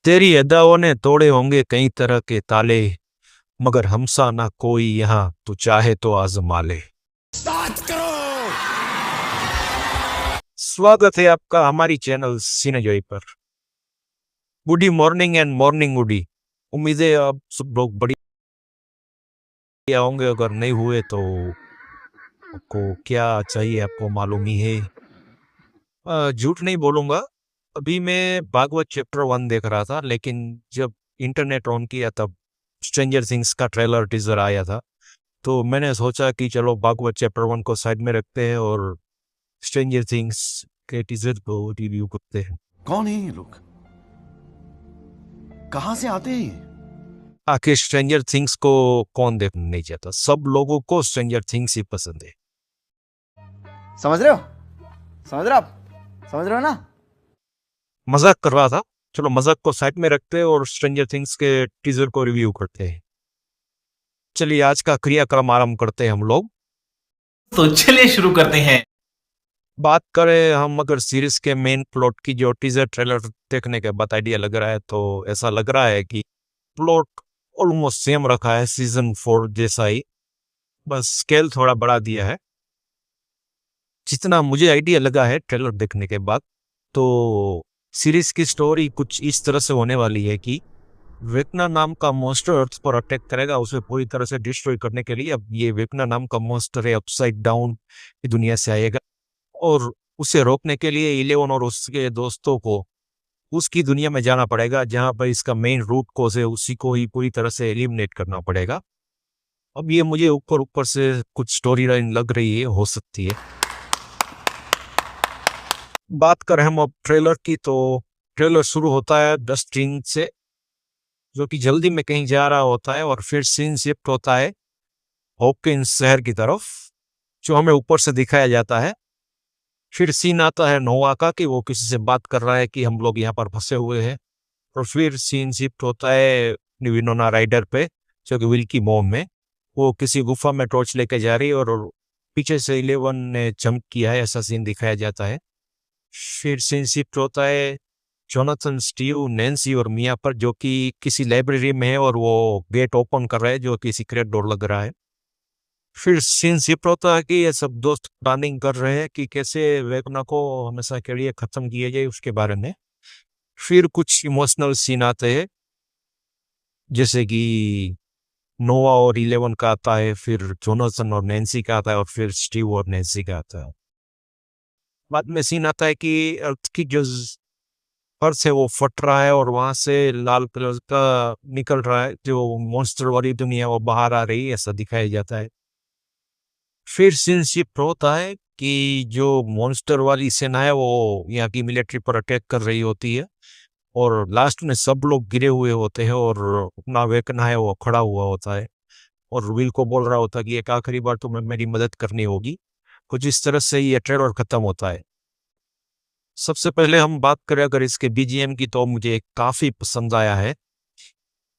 तेरी अदाओं ने तोड़े होंगे कई तरह के ताले, मगर हमसा ना कोई यहाँ, तू चाहे तो आजमा ले। स्वागत है आपका हमारी चैनल सिनेजॉय पर। गुड मॉर्निंग एंड मॉर्निंग गुडी। उम्मीद है आप सब लोग बढ़िया होंगे, अगर नहीं हुए तो आपको क्या चाहिए आपको मालूम ही है। झूठ नहीं बोलूंगा, अभी मैं भागवत चैप्टर 1 देख रहा था, लेकिन जब इंटरनेट ऑन किया तब स्ट्रेंजर थिंग्स का ट्रेलर टीजर आया था, तो मैंने सोचा कि चलो भागवत चैप्टर 1 को साइड में रखते हैं और स्ट्रेंजर थिंग्स के टीजर को रिव्यू करते हैं। कौन है ये लोग? कहां से आते हैं ये? आखिर स्ट्रेंजर थिंग्स को कौन देखना नहीं चाहता, सब लोगों को स्ट्रेंजर थिंग्स ही पसंद है। समझ रहे हो? समझ रहे हो आप? समझ रहे हो ना? मजाक कर रहा था, चलो मजाक को साइड में रखते हैं और स्ट्रेंजर थिंग्स के टीजर को रिव्यू करते हैं। चलिए आज का क्रियाक्रम आरंभ करते हैं हम लोग। तो चलिए शुरू करते हैं। बात करें हम अगर सीरीज के मेन प्लॉट की, जो टीजर ट्रेलर देखने के बाद आइडिया लग रहा है, तो ऐसा लग रहा है कि प्लॉट ऑलमोस्ट सेम रखा है सीजन 4 जैसा ही, बस स्केल थोड़ा बढ़ा दिया है। जितना मुझे आइडिया लगा है ट्रेलर देखने के बाद, तो सीरीज की स्टोरी कुछ इस तरह से होने वाली है कि वेकना नाम का मॉन्स्टर अर्थ पर अटैक करेगा, उसे पूरी तरह से डिस्ट्रॉय करने के लिए। अब ये वेकना नाम का मॉन्स्टर है, अपसाइड डाउन की दुनिया से आएगा और उसे रोकने के लिए इलेवन और उसके दोस्तों को उसकी दुनिया में जाना पड़ेगा, जहां पर इसका मेन रूट कोज है, उसी को ही पूरी तरह से एलिमिनेट करना पड़ेगा। अब ये मुझे ऊपर ऊपर से कुछ स्टोरी लाइन लग रही है, हो सकती है। बात करें हम अब ट्रेलर की, तो ट्रेलर शुरू होता है डस्टिन से, जो कि जल्दी में कहीं जा रहा होता है, और फिर सीन शिफ्ट होता है हॉकिंस शहर की तरफ, जो हमें ऊपर से दिखाया जाता है। फिर सीन आता है नोवा का कि वो किसी से बात कर रहा है कि हम लोग यहाँ पर फंसे हुए हैं, और फिर सीन शिफ्ट होता है विनोना राइडर पे, जो कि विल की मॉम में, वो किसी गुफा में टॉर्च लेके जा रही है और पीछे से 11 ने जंप किया है, ऐसा सीन दिखाया जाता है। फिर सीन शिफ्ट होता है जोनाथन, स्टीव, नैन्सी और मिया पर, जो कि किसी लाइब्रेरी में है और वो गेट ओपन कर रहे हैं, जो कि सीक्रेट डोर लग रहा है। फिर सीन शिफ्ट होता है कि ये सब दोस्त प्लानिंग कर रहे हैं कि कैसे वेकना को हमेशा के लिए खत्म किया जाए, उसके बारे में। फिर कुछ इमोशनल सीन आते हैं, जैसे कि नोवा और 11 का आता है, फिर जोनाथन और नैन्सी का आता है, और फिर स्टीव और नैन्सी का आता है। बाद में सीन आता है कि अर्थ की जो फर्श है वो फट रहा है और वहां से लाल कलर का निकल रहा है, जो मॉन्स्टर वाली दुनिया वो बाहर आ रही है, ऐसा दिखाया जाता है। फिर सीन शिफ्ट होता है कि जो मॉन्स्टर वाली सेना है वो यहाँ की मिलिट्री पर अटैक कर रही होती है, और लास्ट में सब लोग गिरे हुए होते हैं और अपना वेकना है वो खड़ा हुआ होता है, और विल को बोल रहा होता है कि एक आखिरी बार तुम्हें मेरी मदद करनी होगी। कुछ इस तरह से ये ट्रेलर खत्म होता है। सबसे पहले हम बात करें अगर इसके बीजीएम की, तो मुझे काफी पसंद आया है।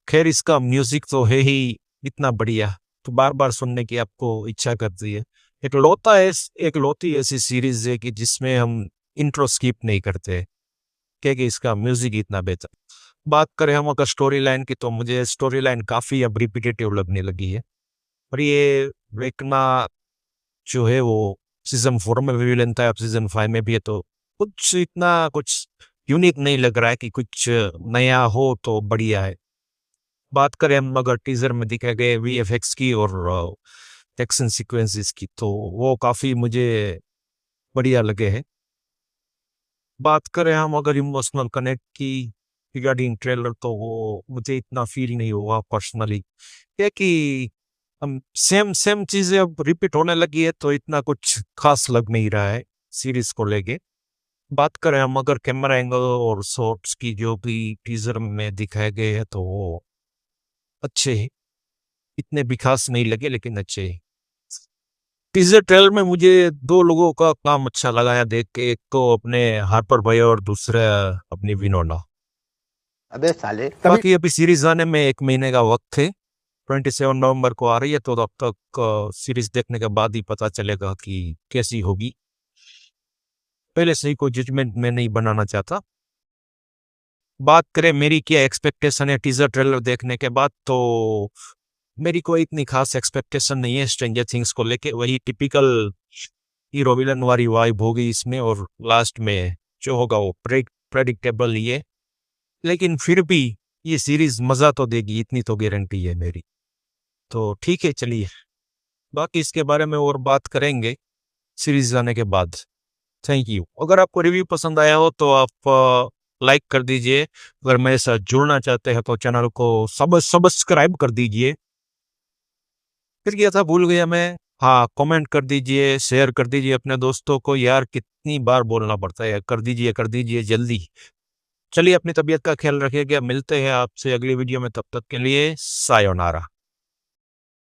खैर इसका म्यूजिक तो है ही इतना बढ़िया, तो बार बार सुनने की आपको इच्छा करती है। एक लौती ऐसी सीरीज है कि जिसमें हम इंट्रो स्किप नहीं करते, क्योंकि इसका म्यूजिक इतना बेहतर। बात करें हम अगर स्टोरी लाइन की, तो मुझे स्टोरी लाइन काफी अब रिपीटेटिव लगने लगी है, और ये वेकना जो है वो सीजन 4 में भी विलन था, अब सीजन 5 में भी है, तो कुछ इतना कुछ यूनिक नहीं लग रहा है कि कुछ नया हो तो बढ़िया है। बात करें हम अगर टीजर में दिखाए गए वीएफएक्स की और एक्शन सीक्वेंसेस की, तो वो काफी मुझे बढ़िया लगे हैं। बात करें हम अगर इमोशनल कनेक्ट की रिगार्डिंग ट्रेलर, तो वो मुझे इतना फील नहीं हुआ पर्सनली, क्योंकि हम सेम सेम चीजें अब रिपीट होने लगी है, तो इतना कुछ खास लग नहीं रहा है सीरीज को लेके। बात करें हम अगर कैमरा एंगल और शॉट्स की, जो भी टीजर में दिखाए गए हैं, तो वो अच्छे हैं, इतने भी खास नहीं लगे लेकिन अच्छे हैं। टीजर ट्रेलर में मुझे दो लोगों का काम अच्छा लगा है देख के, एक तो अपने हार्पर भाई और दूसरा अपनी विनोना। अबे साले बाकी अभी सीरीज आने में 1 महीने का वक्त है, 27 नवंबर को आ रही है, तो तब तक सीरीज देखने के बाद ही पता चलेगा कि कैसी होगी। पहले से ही कोई जजमेंट मैं नहीं बनाना चाहता। बात करें मेरी क्या एक्सपेक्टेशन है टीजर ट्रेलर देखने के बाद, तो मेरी कोई इतनी खास एक्सपेक्टेशन नहीं है स्ट्रेंजर थिंग्स को लेके। वही टिपिकल हीरो विलन वाली वाइब होगी इसमें, और लास्ट में जो होगा वो प्रेडिक्टेबल ही है। लेकिन फिर भी ये सीरीज मज़ा तो देगी, इतनी तो गारंटी है मेरी। तो ठीक है, चलिए बाकी इसके बारे में और बात करेंगे सीरीज आने के बाद। Thank you. अगर आपको रिव्यू पसंद आया हो तो आप लाइक कर दीजिए। अगर मेरे साथ जुड़ना चाहते हैं तो चैनल को सब्सक्राइब कर दीजिए। फिर क्या था भूल गया मैं, हाँ, कमेंट कर दीजिए, शेयर कर दीजिए अपने दोस्तों को। यार कितनी बार बोलना पड़ता है, कर दीजिए जल्दी। चलिए अपनी तबीयत का ख्याल रखिएगा, मिलते हैं आपसे अगली वीडियो में, तब तक के लिए सायोनारा।